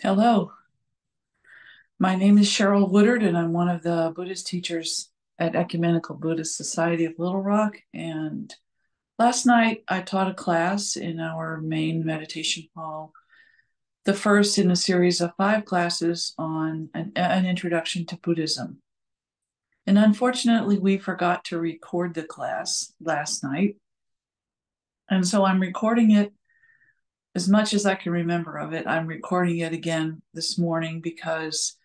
Hello, my name is Cheryl Woodard, and I'm one of the Buddhist teachers at Ecumenical Buddhist Society of Little Rock. And last night I taught a class in our main meditation hall, the first in a series of 5 classes on an introduction to Buddhism. And unfortunately, we forgot to record the class last night. And so I'm recording it as much as I can remember of it. I'm recording it again this morning because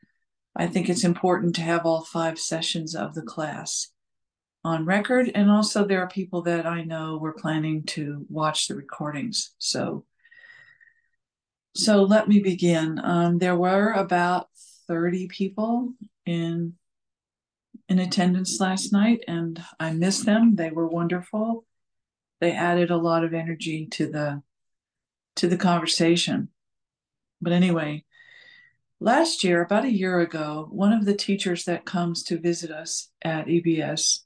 I think it's important to have all 5 sessions of the class on record. And also, there are people that I know were planning to watch the recordings. So let me begin. There were about 30 people in in attendance last night, and I miss them. They were wonderful. They added a lot of energy to the conversation. But anyway, last year, about a year ago, one of the teachers that comes to visit us at EBS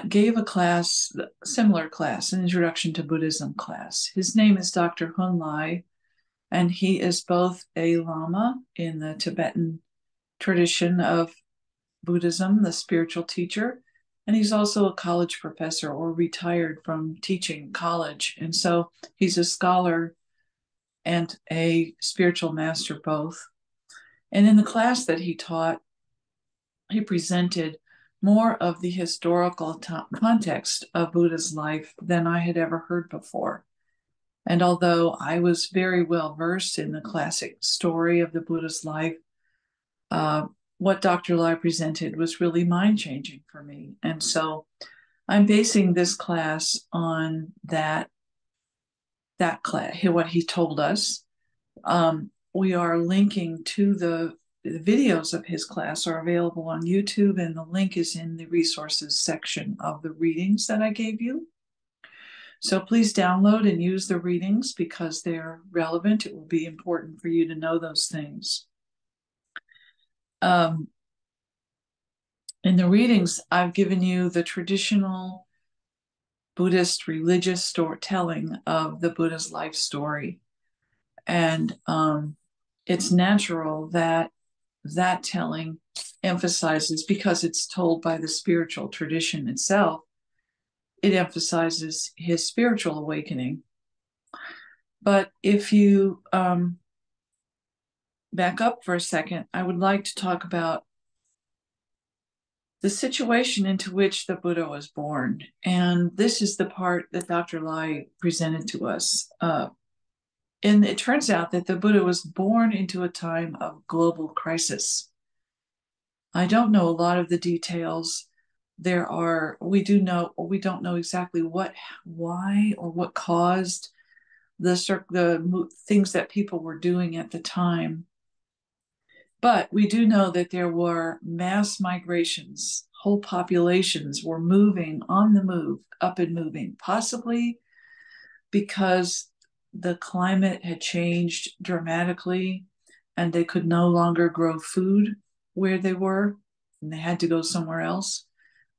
gave a class, similar class, an introduction to Buddhism class. His name is Dr. Hun Lai, and he is both a Lama in the Tibetan tradition of Buddhism, the spiritual teacher, and he's also a college professor or retired from teaching college. And so he's a scholar and a spiritual master both. And in the class that he taught, he presented more of the historical context of Buddha's life than I had ever heard before. And although I was very well versed in the classic story of the Buddha's life, uh, what Dr. Lai presented was really mind changing for me. And so I'm basing this class on that class, what he told us. We are linking to the videos of his class are available on YouTube, and the link is in the resources section of the readings that I gave you. So please download and use the readings because they're relevant. It will be important for you to know those things. In the readings, I've given you the traditional Buddhist religious storytelling of the Buddha's life story. And it's natural that that telling emphasizes, because it's told by the spiritual tradition itself, it emphasizes his spiritual awakening. But if you back up for a second, I would like to talk about the situation into which the Buddha was born. And this is the part that Dr. Lai presented to us. And it turns out that the Buddha was born into a time of global crisis. I don't know a lot of the details. We don't know exactly why, or what caused the things that people were doing at the time. But we do know that there were mass migrations. Whole populations were moving, on the move, up and moving, possibly because the climate had changed dramatically and they could no longer grow food where they were, and they had to go somewhere else.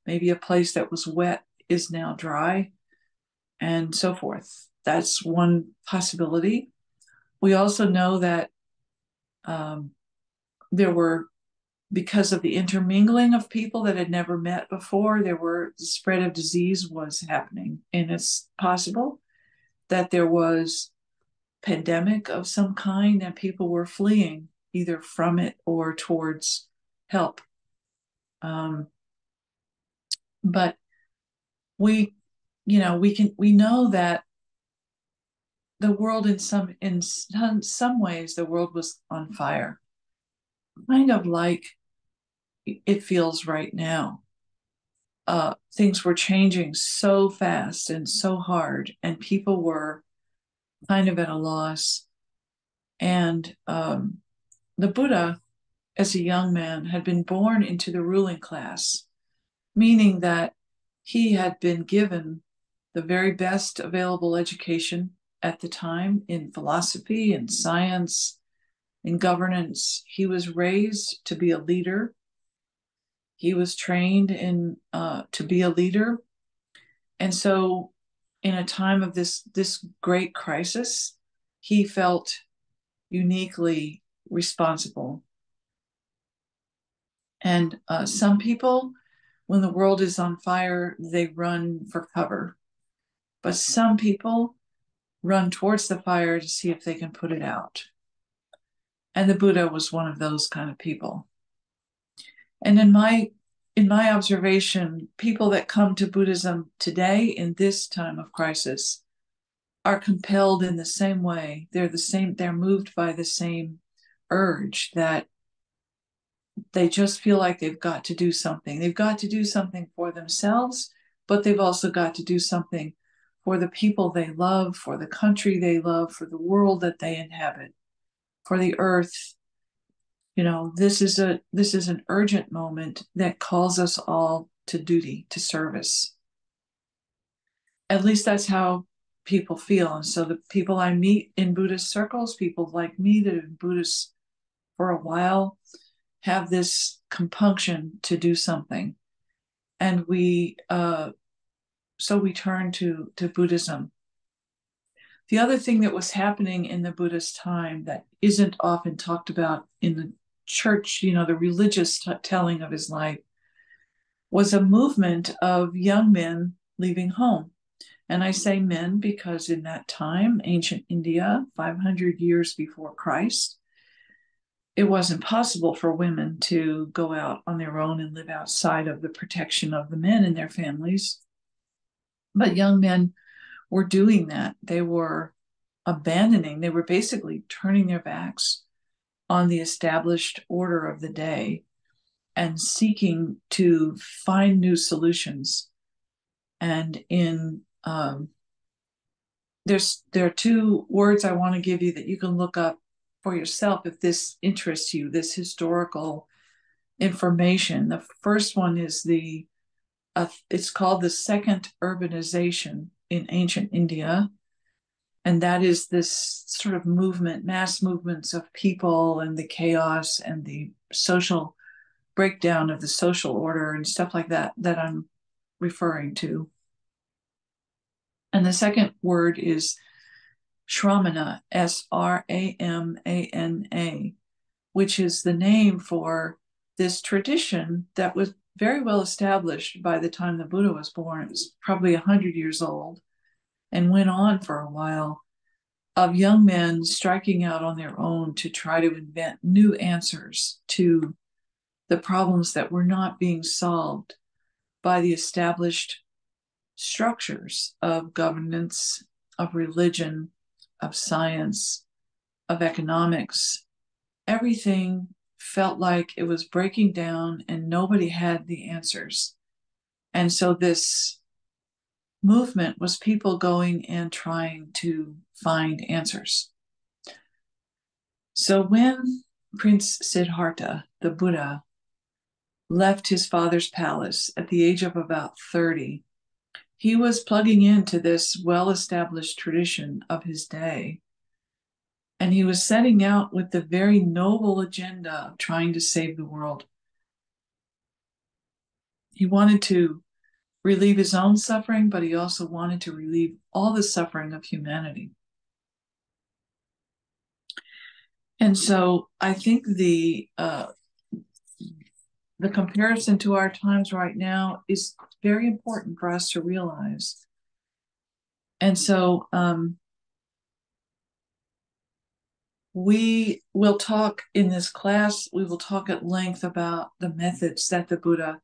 Maybe a place that was wet is now dry, and so forth. That's one possibility. We also know that um, there were, because of the intermingling of people that had never met before, the spread of disease was happening. And it's possible that there was pandemic of some kind and people were fleeing either from it or towards help. Um, but we, we know that the world in some ways, the world was on fire, kind of like it feels right now. Things were changing so fast and so hard, and people were kind of at a loss. And the Buddha, as a young man, had been born into the ruling class, meaning that he had been given the very best available education at the time in philosophy and science, in governance. He was raised to be a leader. He was trained to be a leader. And so in a time of this great crisis, he felt uniquely responsible. And some people, when the world is on fire, they run for cover. But some people run towards the fire to see if they can put it out. And the Buddha was one of those kind of people. And in my observation, people that come to Buddhism today in this time of crisis are compelled in the same way. They're moved by the same urge that they just feel like they've got to do something. They've got to do something for themselves, but they've also got to do something for the people they love, for the country they love, for the world that they inhabit, for the earth. This is an urgent moment that calls us all to duty, to service. At least that's how people feel. And so the people I meet in Buddhist circles, people like me that have been Buddhists for a while, have this compunction to do something. And so we turn to Buddhism. The other thing that was happening in the Buddhist time that isn't often talked about in the church, the religious telling of his life, was a movement of young men leaving home. And I say men because in that time, ancient India, 500 years before Christ, it wasn't possible for women to go out on their own and live outside of the protection of the men and their families. But young men were doing that. They were basically turning their backs on the established order of the day and seeking to find new solutions. And there are two words I want to give you that you can look up for yourself if this interests you, this historical information. The first one is it's called the second urbanization in ancient India. And that is this sort of movement, mass movements of people and the chaos and the social breakdown of the social order and stuff like that I'm referring to. And the second word is Shramana, Sramana, which is the name for this tradition that was very well established by the time the Buddha was born. It was probably 100 years old and went on for a while, of young men striking out on their own to try to invent new answers to the problems that were not being solved by the established structures of governance, of religion, of science, of economics. Everything felt like it was breaking down and nobody had the answers. And so this movement was people going and trying to find answers. So when Prince Siddhartha, the Buddha, left his father's palace at the age of about 30, he was plugging into this well-established tradition of his day. And he was setting out with the very noble agenda of trying to save the world. He wanted to relieve his own suffering, but he also wanted to relieve all the suffering of humanity. And so I think the comparison to our times right now is very important for us to realize. And so we will talk in this class, we will talk at length about the methods that the Buddha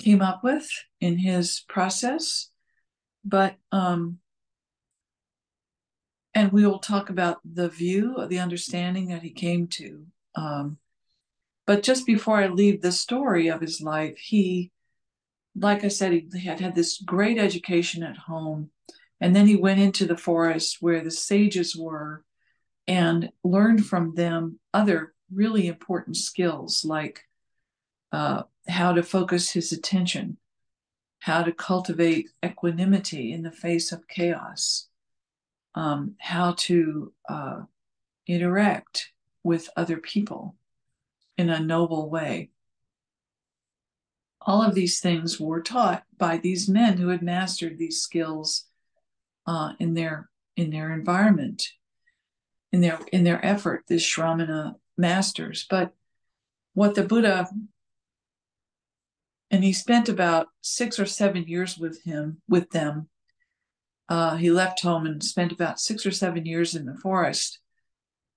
came up with in his process, but and we will talk about the view, the understanding that he came to. But just before I leave the story of his life, he, like I said, he had this great education at home, and then he went into the forest where the sages were and learned from them other really important skills like how to focus his attention, how to cultivate equanimity in the face of chaos, how to interact with other people in a noble way. All of these things were taught by these men who had mastered these skills in their environment. in their effort, the Shramana masters. But what the Buddha, and he spent about 6 or 7 years with them. He left home and spent about 6 or 7 years in the forest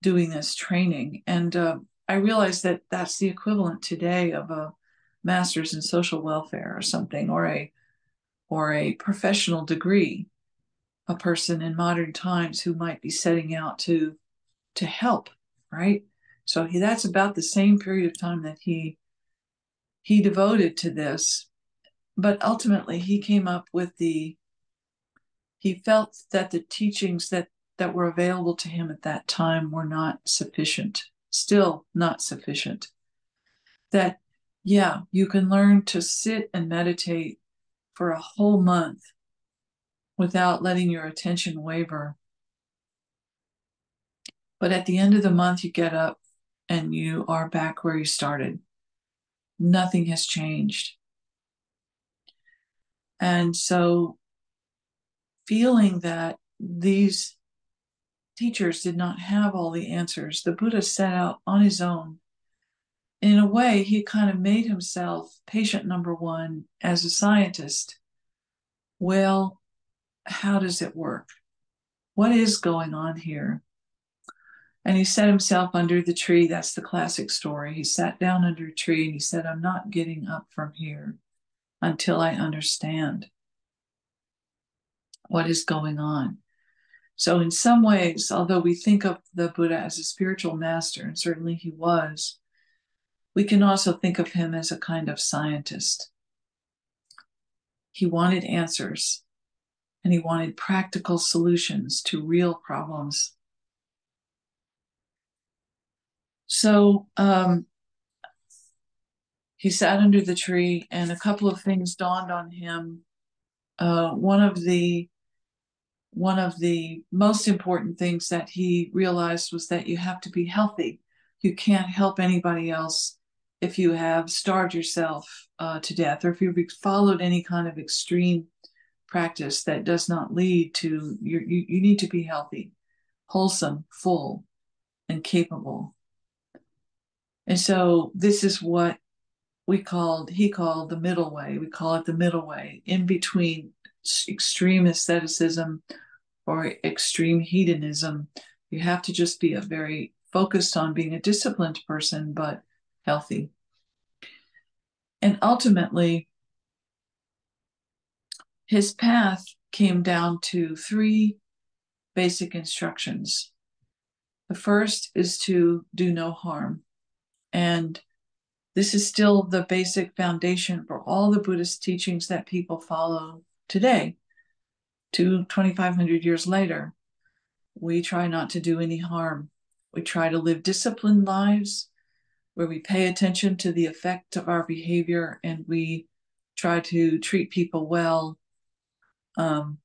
doing this training. And I realized that that's the equivalent today of a master's in social welfare or something, or a professional degree. A person in modern times who might be setting out to help, right? So that's about the same period of time that he devoted to this. But ultimately, he came up with he felt that the teachings that were available to him at that time were not sufficient, still not sufficient. That, yeah, you can learn to sit and meditate for a whole month without letting your attention waver. But at the end of the month, you get up and you are back where you started. Nothing has changed. And so, feeling that these teachers did not have all the answers, the Buddha set out on his own. In a way, he kind of made himself patient number one as a scientist. Well, how does it work? What is going on here? And he set himself under the tree. That's the classic story. He sat down under a tree and he said, I'm not getting up from here until I understand what is going on. So in some ways, although we think of the Buddha as a spiritual master, and certainly he was, we can also think of him as a kind of scientist. He wanted answers, and he wanted practical solutions to real problems. So he sat under the tree, and a couple of things dawned on him. One of the most important things that he realized was that you have to be healthy. You can't help anybody else if you have starved yourself to death, or if you've followed any kind of extreme practice that does not lead to you need to be healthy, wholesome, full, and capable. And so this is what he called the middle way. We call it the middle way, in between extreme asceticism or extreme hedonism. You have to just be very focused on being a disciplined person, but healthy. And ultimately, his path came down to 3 basic instructions. The first is to do no harm. And this is still the basic foundation for all the Buddhist teachings that people follow today. 2,500 years later, we try not to do any harm. We try to live disciplined lives where we pay attention to the effect of our behavior, and we try to treat people well, and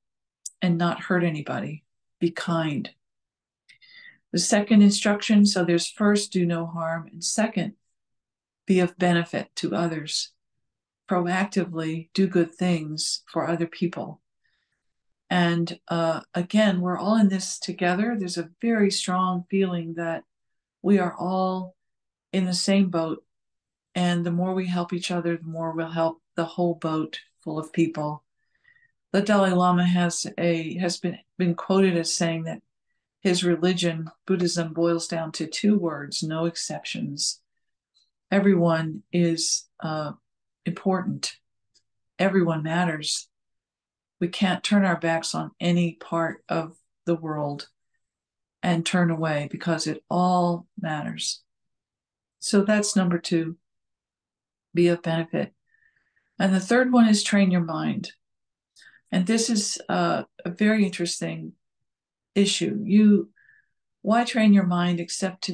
not hurt anybody. Be kind. The second instruction, so there's first, do no harm, and second, be of benefit to others. Proactively do good things for other people. And again, we're all in this together. There's a very strong feeling that we are all in the same boat. And the more we help each other, the more we'll help the whole boat full of people. The Dalai Lama has been quoted as saying that his religion, Buddhism, boils down to 2 words, no exceptions. Everyone is important. Everyone matters. We can't turn our backs on any part of the world and turn away, because it all matters. So that's number 2, be of benefit. And the third one is train your mind. And this is a very interesting issue. Why train your mind except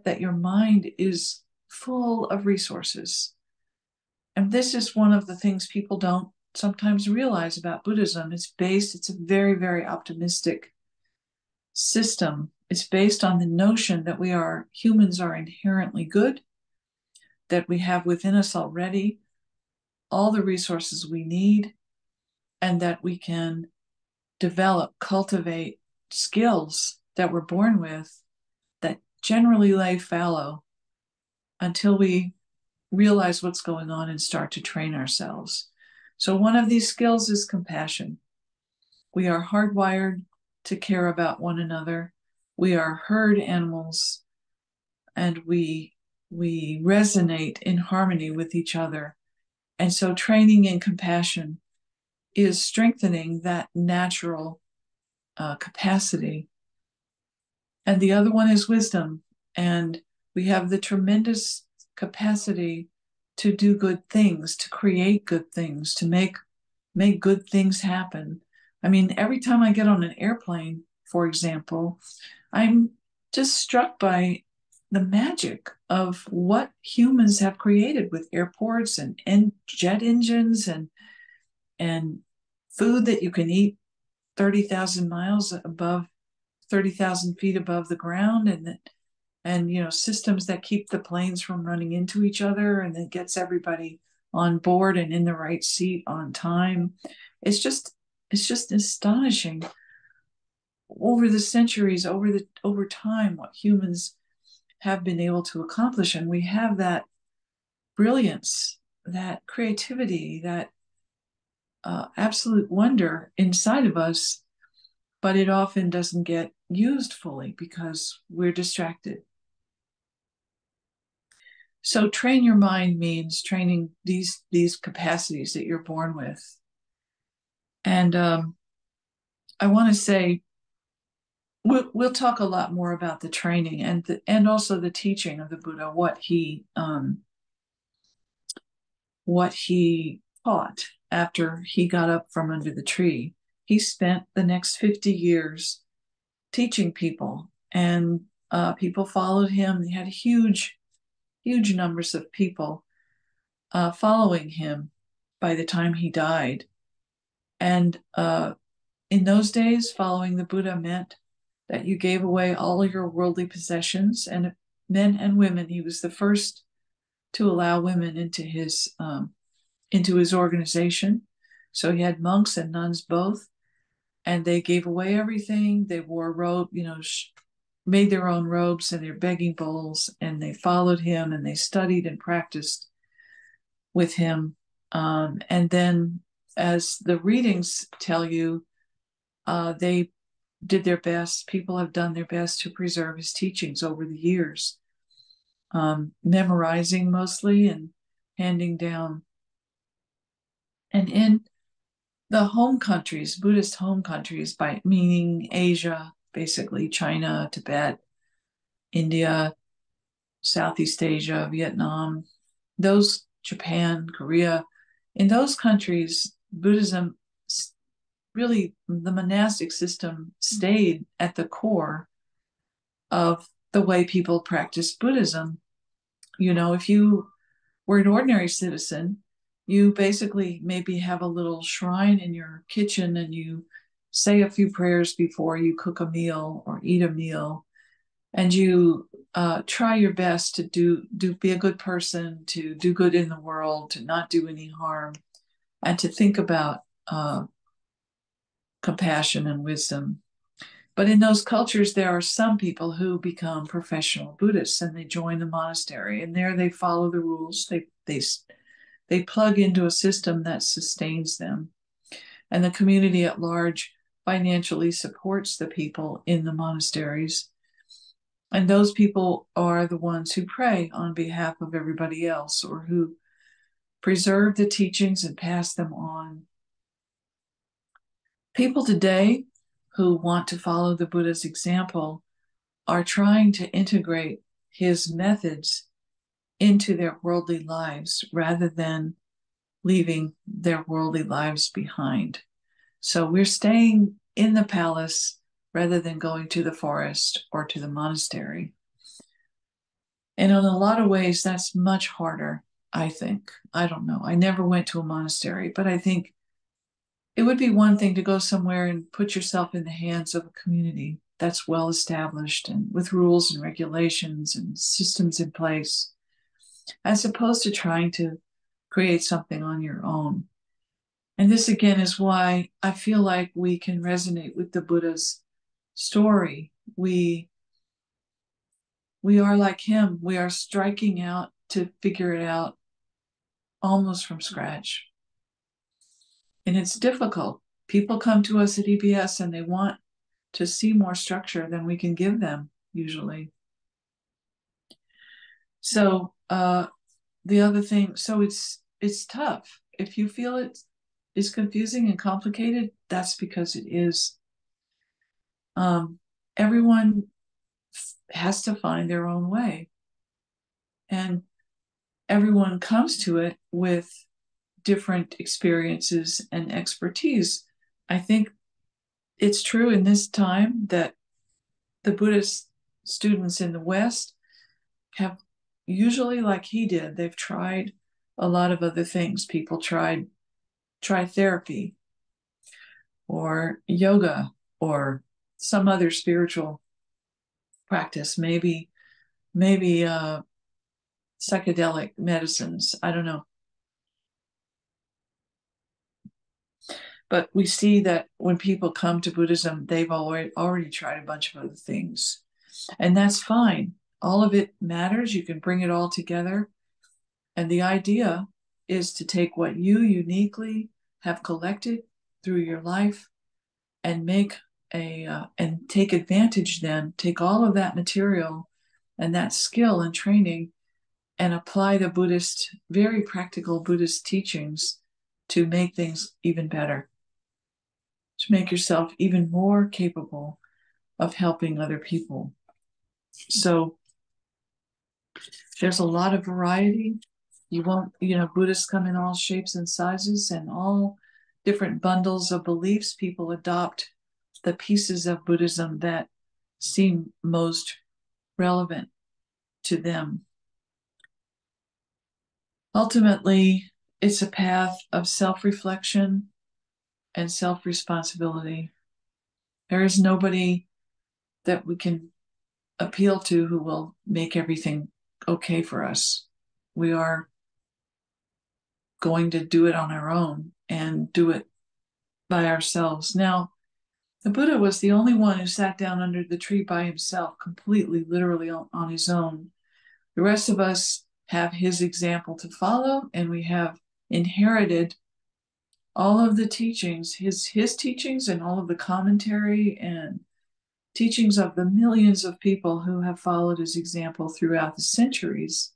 that your mind is full of resources? And this is one of the things people don't sometimes realize about Buddhism. It's a very, very optimistic system. It's based on the notion that humans are inherently good, that we have within us already all the resources we need, and that we can cultivate skills that we're born with generally lay fallow until we realize what's going on and start to train ourselves. So, one of these skills is compassion. We are hardwired to care about one another. We are herd animals, and we resonate in harmony with each other. And so training in compassion is strengthening that natural capacity. And the other one is wisdom. And we have the tremendous capacity to do good things, to create good things, to make good things happen. I mean, every time I get on an airplane, for example, I'm just struck by the magic of what humans have created with airports and jet engines and food that you can eat 30,000 miles above 30,000 feet above the ground, and systems that keep the planes from running into each other, and it gets everybody on board and in the right seat on time. It's just astonishing over the centuries, over time, what humans have been able to accomplish. And we have that brilliance, that creativity, that absolute wonder inside of us, but it often doesn't get used fully because we're distracted. So train your mind means training these capacities that you're born with. And I want to say we'll talk a lot more about the training and also the teaching of the Buddha, what he taught after he got up from under the tree. He spent the next 50 years teaching people, and people followed him. He had huge numbers of people following him by the time he died. And in those days, following the Buddha meant that you gave away all your worldly possessions, and men and women. He was the first to allow women into his organization. So he had monks and nuns both, and they gave away everything. They wore made their own robes and their begging bowls, and they followed him and they studied and practiced with him. And then, as the readings tell you, they did their best. People have done their best to preserve his teachings over the years, memorizing mostly and handing down. And in the home countries, Buddhist home countries, by meaning Asia, basically China, Tibet, India, Southeast Asia, Vietnam, Japan, Korea, in those countries, Buddhism, really the monastic system stayed at the core of the way people practice Buddhism. If you were an ordinary citizen, you basically maybe have a little shrine in your kitchen and you say a few prayers before you cook a meal or eat a meal, and you try your best to be a good person, to do good in the world, to not do any harm, and to think about compassion and wisdom. But in those cultures, there are some people who become professional Buddhists, and they join the monastery, and there they follow the rules. They plug into a system that sustains them, and the community at large financially supports the people in the monasteries. And those people are the ones who pray on behalf of everybody else, or who preserve the teachings and pass them on. People today who want to follow the Buddha's example are trying to integrate his methods into their worldly lives rather than leaving their worldly lives behind. So we're staying in the palace rather than going to the forest or to the monastery. And in a lot of ways, that's much harder, I think. I don't know. I never went to a monastery, but I think it would be one thing to go somewhere and put yourself in the hands of a community that's well established and with rules and regulations and systems in place, as opposed to trying to create something on your own. And this again is why I feel like we can resonate with the Buddha's story. We we are like him. We are striking out to figure it out almost from scratch. And it's difficult. People come to us at EBS and they want to see more structure than we can give them usually. So the other thing, so it's tough. If you feel it is confusing and complicated, that's because it is. Everyone has to find their own way, and everyone comes to it with different experiences and expertise. I think it's true in this time that the Buddhist students in the West have usually, like he did, they've tried a lot of other things. People try therapy or yoga or some other spiritual practice, maybe psychedelic medicines. I don't know. But we see that when people come to Buddhism, they've already tried a bunch of other things. And that's fine. All of it matters. You can bring it all together. And the idea is to take what you uniquely have collected through your life and and take advantage, then take all of that material and that skill and training and apply the very practical Buddhist teachings to make things even better, to make yourself even more capable of helping other people. So there's a lot of variety. You won't, Buddhists come in all shapes and sizes and all different bundles of beliefs. People adopt the pieces of Buddhism that seem most relevant to them. Ultimately, it's a path of self-reflection and self-responsibility. There is nobody that we can appeal to who will make everything okay for us. We are going to do it on our own and do it by ourselves. Now, the Buddha was the only one who sat down under the tree by himself, completely, literally on his own. The rest of us have his example to follow, and we have inherited all of the teachings, his teachings and all of the commentary and teachings of the millions of people who have followed his example throughout the centuries.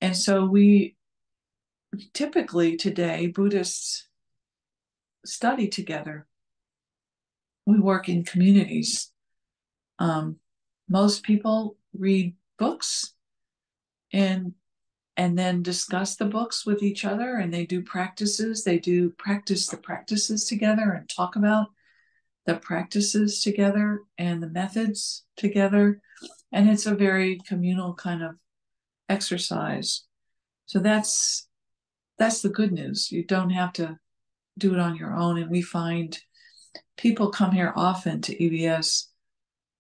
And so we typically today, Buddhists study together. We work in communities. Most people read books and then discuss the books with each other, and they do practices. They do practice the practices together and talk about the practices together and the methods together. And it's a very communal kind of exercise. So that's the good news. You don't have to do it on your own. And we find people come here often to EBS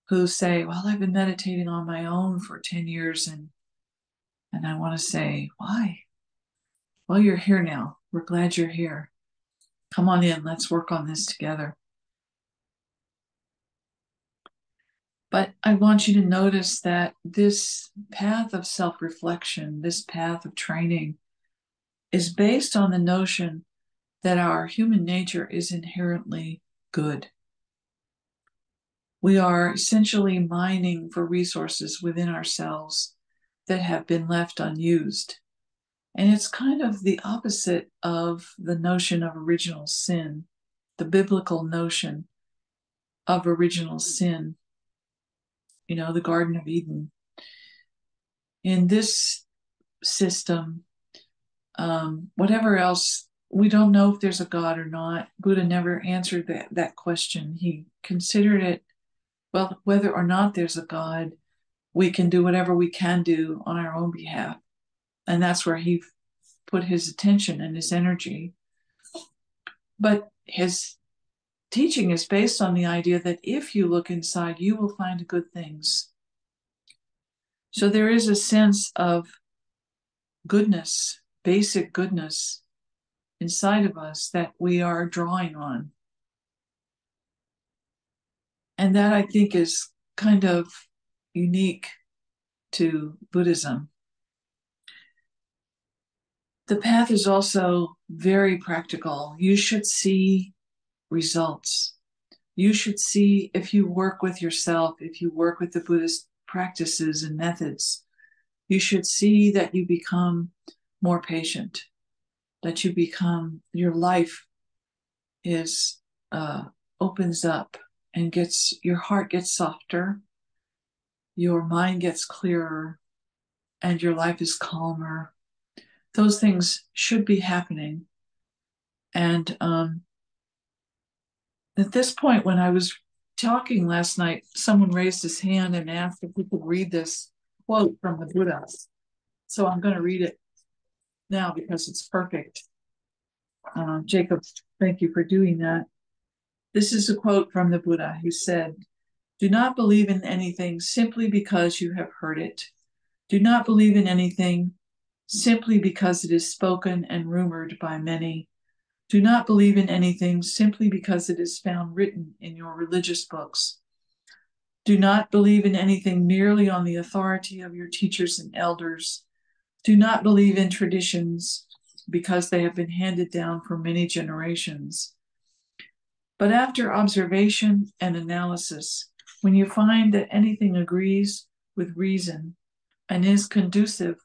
who say, well, I've been meditating on my own for 10 years. And I want to say, why? Well, you're here now. We're glad you're here. Come on in. Let's work on this together. But I want you to notice that this path of self-reflection, this path of training, is based on the notion that our human nature is inherently good. We are essentially mining for resources within ourselves that have been left unused. And it's kind of the opposite of the notion of original sin, the biblical notion of original sin, the Garden of Eden. In this system, whatever else, we don't know if there's a God or not. Buddha never answered that question. He considered it, well, whether or not there's a God, we can do whatever we can do on our own behalf. And that's where he put his attention and his energy. But his teaching is based on the idea that if you look inside, you will find good things. So there is a sense of goodness, basic goodness inside of us that we are drawing on. And that, I think, is kind of unique to Buddhism. The path is also very practical. You should see results. You should see, if you work with yourself, if you work with the Buddhist practices and methods, you should see that you become more patient, that your life is opens up and your heart gets softer, your mind gets clearer, and your life is calmer. Those things should be happening. And at this point, when I was talking last night, someone raised his hand and asked if we could read this quote from the Buddha. So I'm going to read it now because it's perfect. Jacob, thank you for doing that. This is a quote from the Buddha. He said, "Do not believe in anything simply because you have heard it. Do not believe in anything simply because it is spoken and rumored by many. Do not believe in anything simply because it is found written in your religious books. Do not believe in anything merely on the authority of your teachers and elders. Do not believe in traditions because they have been handed down for many generations. But after observation and analysis, when you find that anything agrees with reason and is conducive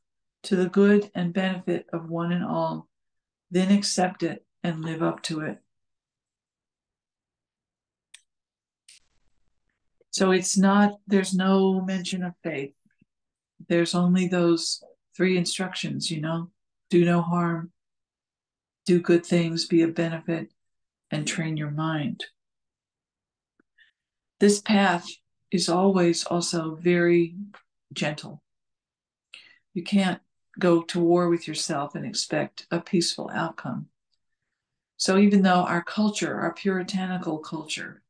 to the good and benefit of one and all, then accept it and live up to it." So there's no mention of faith. There's only those 3 instructions, do no harm, do good things, be of benefit, and train your mind. This path is always also very gentle. You can't go to war with yourself and expect a peaceful outcome. So even though our culture, our puritanical culture,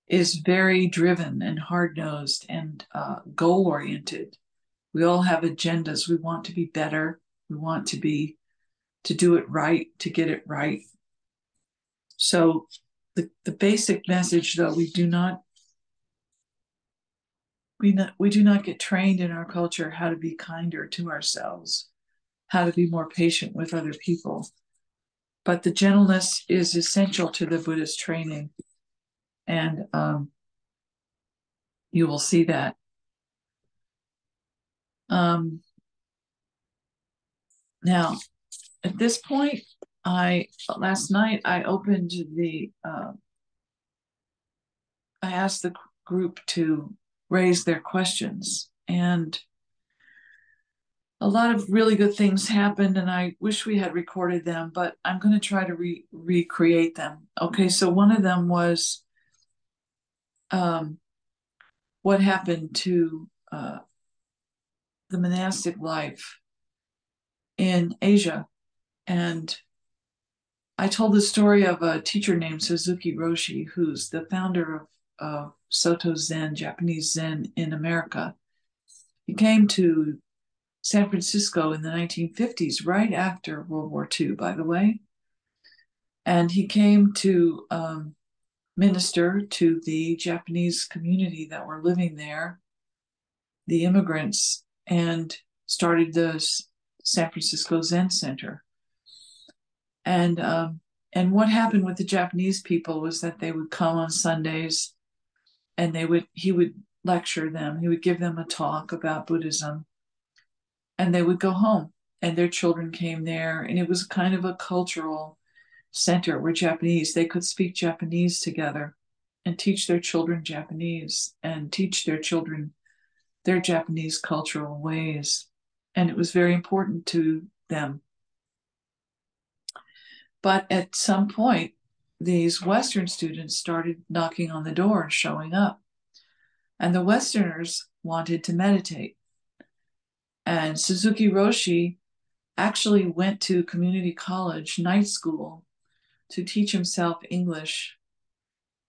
is very driven and hard-nosed and goal-oriented, we all have agendas. We want to be better. We want to do it right, to get it right. So the basic message, though, we do not get trained in our culture how to be kinder to ourselves, how to be more patient with other people. But the gentleness is essential to the Buddhist training. And you will see that. Now, at this point, last night I opened I asked the group to raise their questions, and a lot of really good things happened, and I wish we had recorded them, but I'm going to try to recreate them. Okay, so one of them was what happened to the monastic life in Asia. And I told the story of a teacher named Suzuki Roshi, who's the founder of Soto Zen, Japanese Zen in America. He came to San Francisco in the 1950s, right after World War II, by the way. And he came to minister to the Japanese community that were living there, the immigrants, and started the San Francisco Zen Center. And what happened with the Japanese people was that they would come on Sundays, and he would lecture them. He would give them a talk about Buddhism, and they would go home, and their children came there, and it was kind of a cultural center where they could speak Japanese together and teach their children Japanese and teach their children their Japanese cultural ways. And it was very important to them. But at some point, these Western students started knocking on the door and showing up. And the Westerners wanted to meditate. And Suzuki Roshi actually went to community college, night school, to teach himself English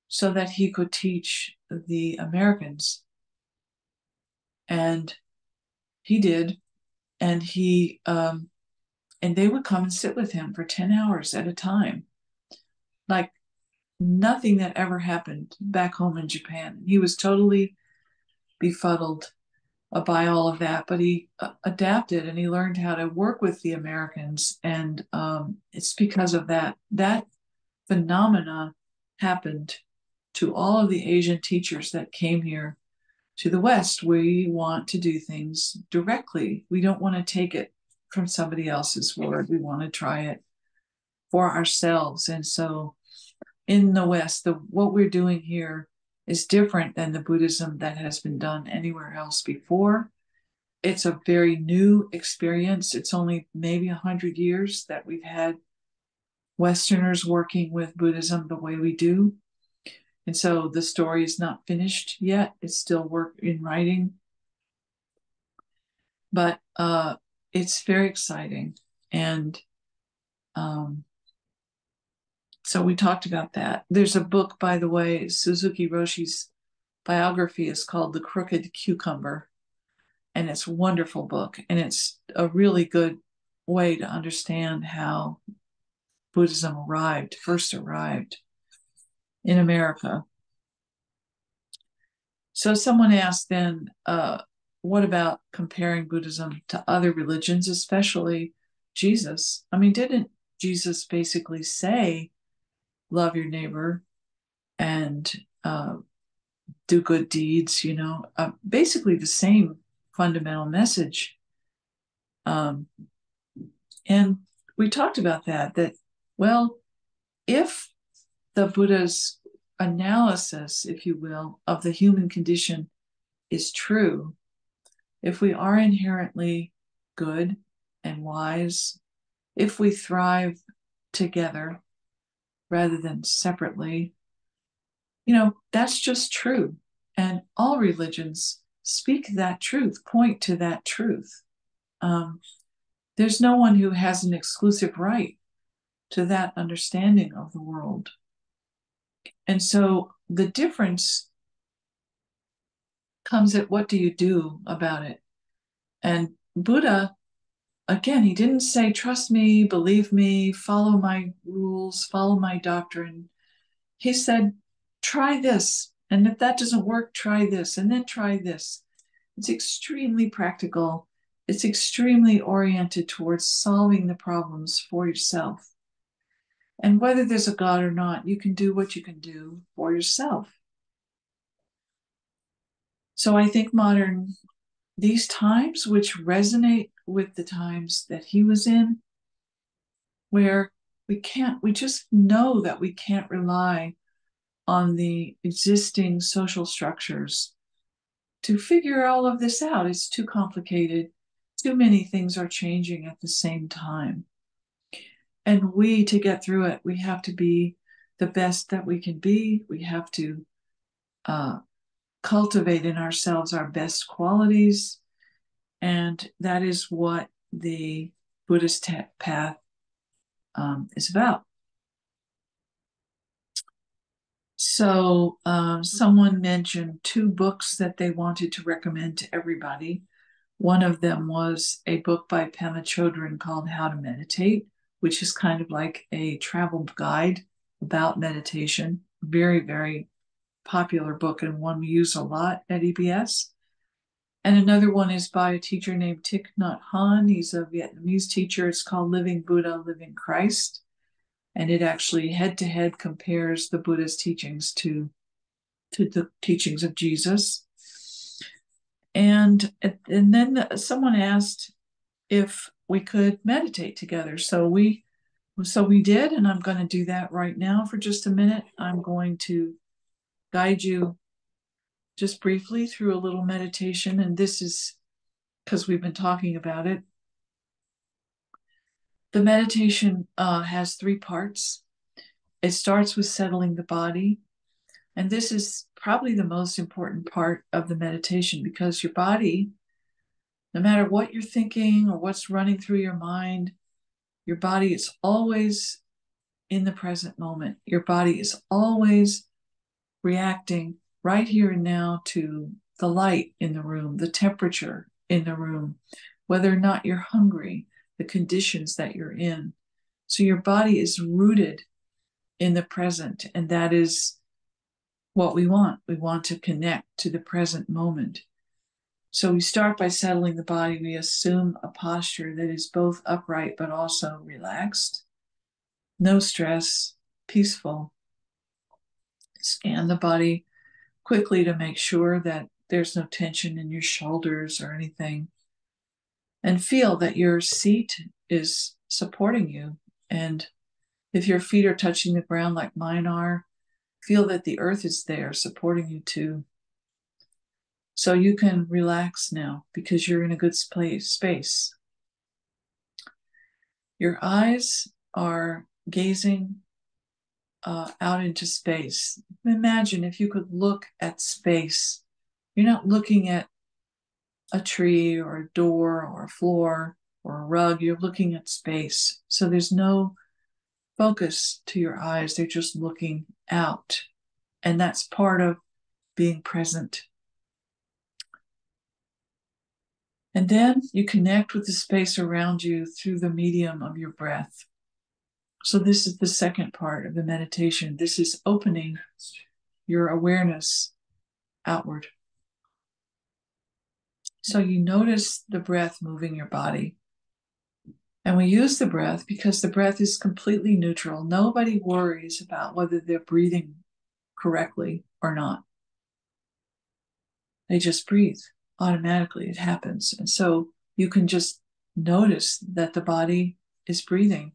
so that he could teach the Americans. And he did. And and they would come and sit with him for 10 hours at a time, like nothing that ever happened back home in Japan. He was totally befuddled by all of that, but he adapted and he learned how to work with the Americans. And it's because of that phenomena happened to all of the Asian teachers that came here to the West. We want to do things directly. We don't want to take it from somebody else's word. We want to try it for ourselves. And so in the West, what we're doing here is different than the Buddhism that has been done anywhere else before. It's a very new experience. It's only maybe 100 years that we've had Westerners working with Buddhism the way we do. And so the story is not finished yet. It's still work in writing. But it's very exciting. And so we talked about that. There's a book, by the way, Suzuki Roshi's biography is called The Crooked Cucumber. And it's a wonderful book. And it's a really good way to understand how Buddhism first arrived in America. So someone asked then, what about comparing Buddhism to other religions, especially Jesus? I mean, didn't Jesus basically say, love your neighbor and do good deeds, basically the same fundamental message. And we talked about that, well, if the Buddha's analysis, if you will, of the human condition is true, if we are inherently good and wise, if we thrive together rather than separately, that's just true. And all religions speak that truth, point to that truth. There's no one who has an exclusive right to that understanding of the world. And so the difference comes at what do you do about it? And Buddha, again, he didn't say, trust me, believe me, follow my rules, follow my doctrine. He said, try this. And if that doesn't work, try this, and then try this. It's extremely practical. It's extremely oriented towards solving the problems for yourself. And whether there's a God or not, you can do what you can do for yourself. So I think these times, which resonate with the times that he was in, where we just know that we can't rely on the existing social structures to figure all of this out. It's too complicated. Too many things are changing at the same time. And to get through it, we have to be the best that we can be. We have to cultivate in ourselves our best qualities. And that is what the Buddhist path is about. So someone mentioned 2 books that they wanted to recommend to everybody. One of them was a book by Pema Chodron called How to Meditate, which is kind of like a travel guide about meditation. Very, very popular book and one we use a lot at EBS. And another one is by a teacher named Thich Nhat Hanh. He's a Vietnamese teacher. It's called Living Buddha, Living Christ. And it actually head-to-head compares the Buddha's teachings to the teachings of Jesus. And then someone asked if we could meditate together. So we did, and I'm going to do that right now for just a minute. I'm going to guide you just briefly through a little meditation. And this is because we've been talking about it. The meditation has 3 parts. It starts with settling the body. And this is probably the most important part of the meditation, because your body, no matter what you're thinking or what's running through your mind, your body is always in the present moment. Your body is always reacting right here and now to the light in the room, the temperature in the room, whether or not you're hungry, the conditions that you're in. So your body is rooted in the present, and that is what we want. We want to connect to the present moment. So we start by settling the body. We assume a posture that is both upright but also relaxed, no stress, peaceful. Scan the body quickly to make sure that there's no tension in your shoulders or anything. And feel that your seat is supporting you. And if your feet are touching the ground like mine are, feel that the earth is there supporting you too. So you can relax now because you're in a good space. Your eyes are gazing out into space. Imagine if you could look at space. You're not looking at a tree or a door or a floor or a rug. You're looking at space. So there's no focus to your eyes. They're just looking out. And that's part of being present. And then you connect with the space around you through the medium of your breath. So this is the second part of the meditation. This is opening your awareness outward. So you notice the breath moving your body. And we use the breath because the breath is completely neutral. Nobody worries about whether they're breathing correctly or not. They just breathe automatically. It happens. And so you can just notice that the body is breathing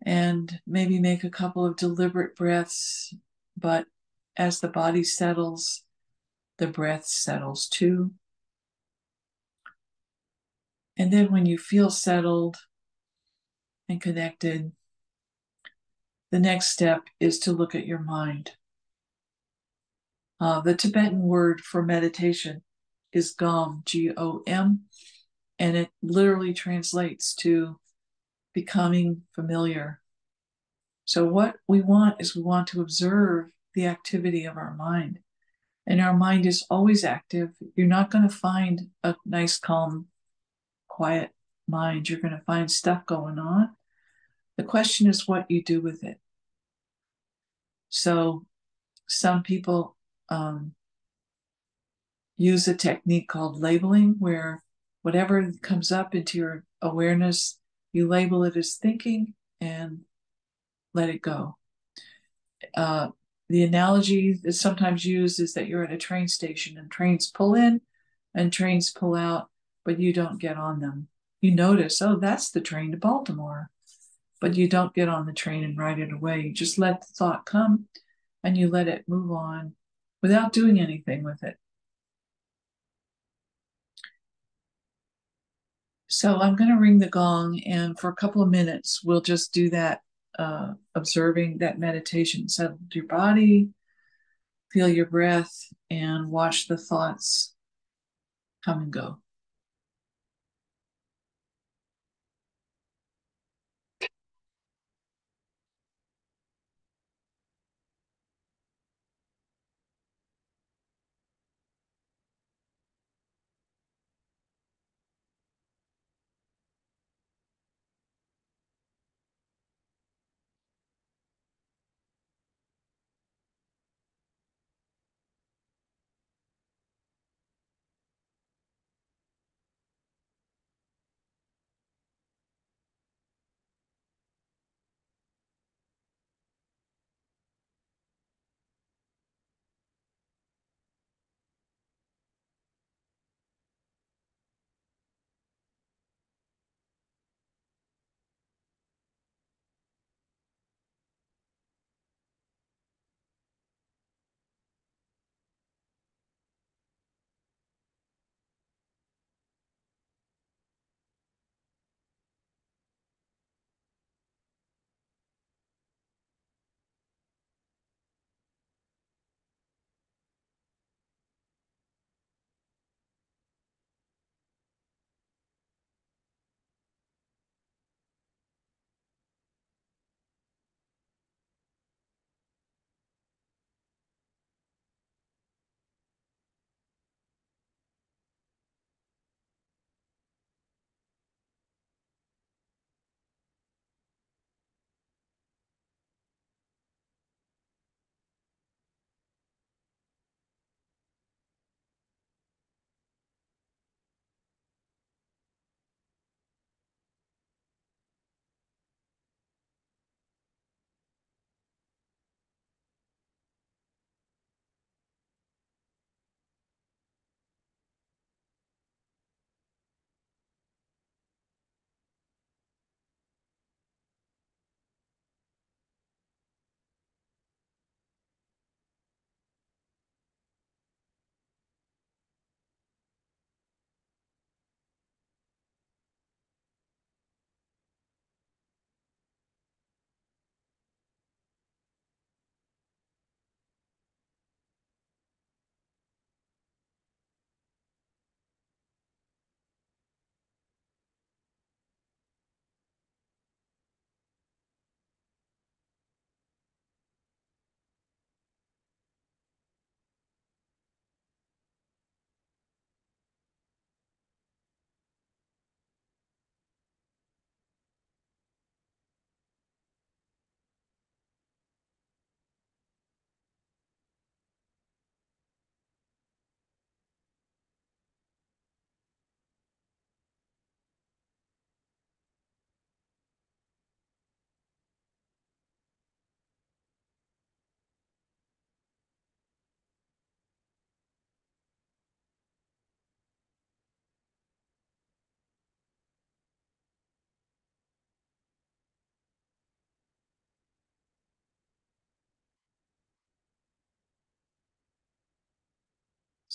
and maybe make a couple of deliberate breaths. But as the body settles, the breath settles too. And then when you feel settled and connected, the next step is to look at your mind. The Tibetan word for meditation is Gom, Gom, and it literally translates to becoming familiar. So what we want is we want to observe the activity of our mind. And our mind is always active. You're not going to find a nice, calm, quiet mind. You're going to find stuff going on. The question is what you do with it. So some people use a technique called labeling, where whatever comes up into your awareness, you label it as thinking and let it go. The analogy that's sometimes used is that you're at a train station and trains pull in and trains pull out, but you don't get on them. You notice, oh, that's the train to Baltimore, but you don't get on the train and ride it away. You just let the thought come and you let it move on without doing anything with it. So I'm going to ring the gong, and for a couple of minutes, we'll just do that, observing that meditation. Settle your body, feel your breath, and watch the thoughts come and go.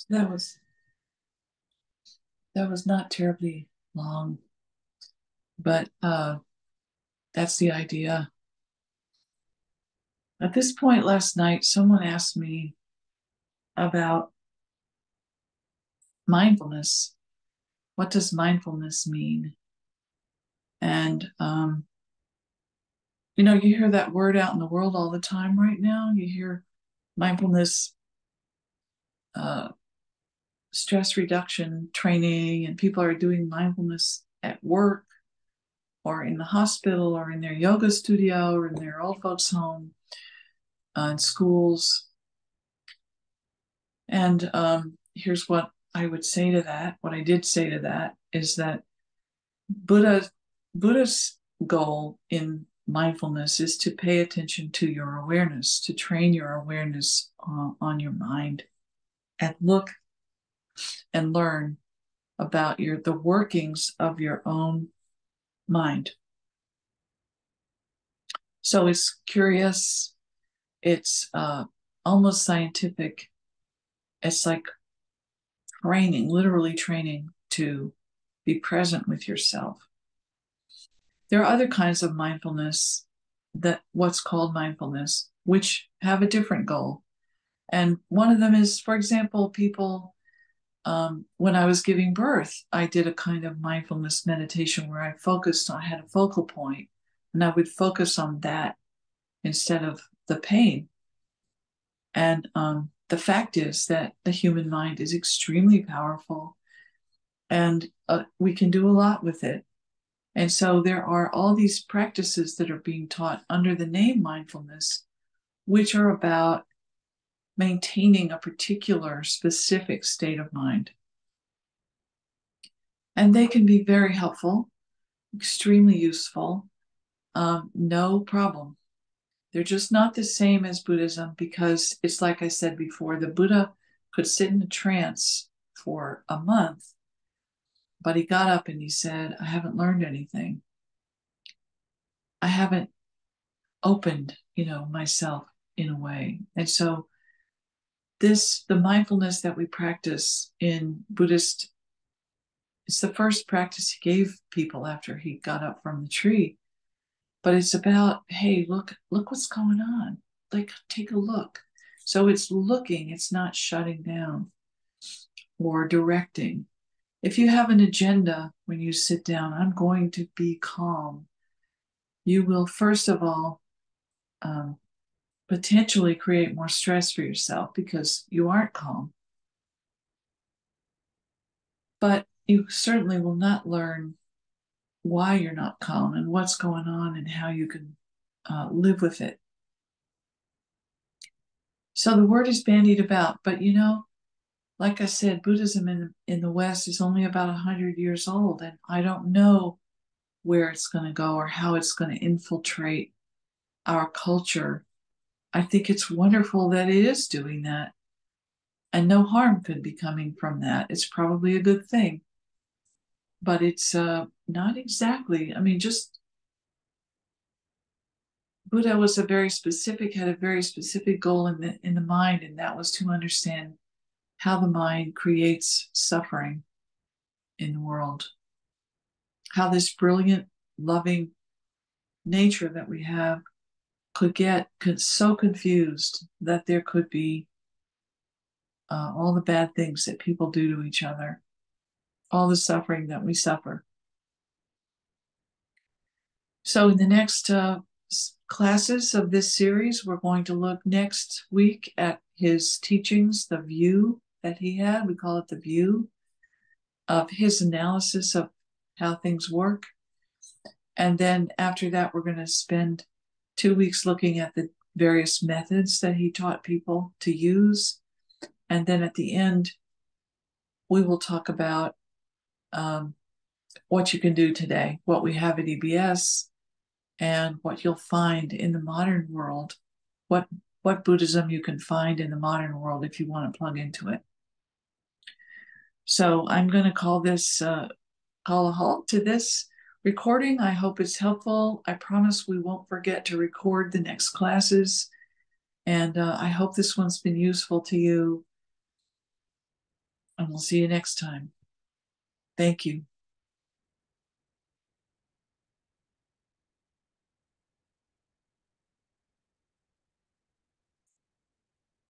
That was not terribly long, but that's the idea. At this point last night, someone asked me about mindfulness. What does mindfulness mean? And you hear that word out in the world all the time right now. You hear mindfulness, uh, stress reduction training, and people are doing mindfulness at work or in the hospital or in their yoga studio or in their old folks' home, in schools. And here's what I would say to that. What I did say to that is that Buddha's goal in mindfulness is to pay attention to your awareness, to train your awareness on your mind, and look and learn about the workings of your own mind. So it's curious, it's almost scientific. It's like training, literally training to be present with yourself. There are other kinds of mindfulness, that what's called mindfulness, which have a different goal. And one of them is, for example, people, when I was giving birth, I did a kind of mindfulness meditation where I had a focal point, and I would focus on that instead of the pain. And the fact is that the human mind is extremely powerful, and we can do a lot with it. And so there are all these practices that are being taught under the name mindfulness, which are about maintaining a particular specific state of mind. And they can be very helpful, extremely useful, no problem. They're just not the same as Buddhism, because it's like I said before, the Buddha could sit in a trance for a month, but he got up and he said, I haven't learned anything. I haven't opened, myself in a way. And so the mindfulness that we practice in Buddhist, it's the first practice he gave people after he got up from the tree. But it's about, hey, look what's going on. Like, take a look. So it's looking, it's not shutting down or directing. If you have an agenda when you sit down, I'm going to be calm, you will, first of all, potentially create more stress for yourself because you aren't calm. But you certainly will not learn why you're not calm and what's going on and how you can live with it. So the word is bandied about, but like I said, Buddhism in the West is only about 100 years old, and I don't know where it's going to go or how it's going to infiltrate our culture. I think it's wonderful that it is doing that, and no harm could be coming from that. It's probably a good thing, but it's not exactly. I mean, just Buddha was had a very specific goal in the mind, and that was to understand how the mind creates suffering in the world, how this brilliant, loving nature that we have could get so confused that there could be all the bad things that people do to each other, all the suffering that we suffer. So in the next classes of this series, we're going to look next week at his teachings, the view that he had. We call it the view of his analysis of how things work. And then after that, we're going to spend 2 weeks looking at the various methods that he taught people to use. And then at the end, we will talk about what you can do today, what we have at EBS, and what you'll find in the modern world, what Buddhism you can find in the modern world if you want to plug into it. So I'm going to call a halt to this recording. I hope it's helpful. I promise we won't forget to record the next classes. And I hope this one's been useful to you. and we'll see you next time. Thank you.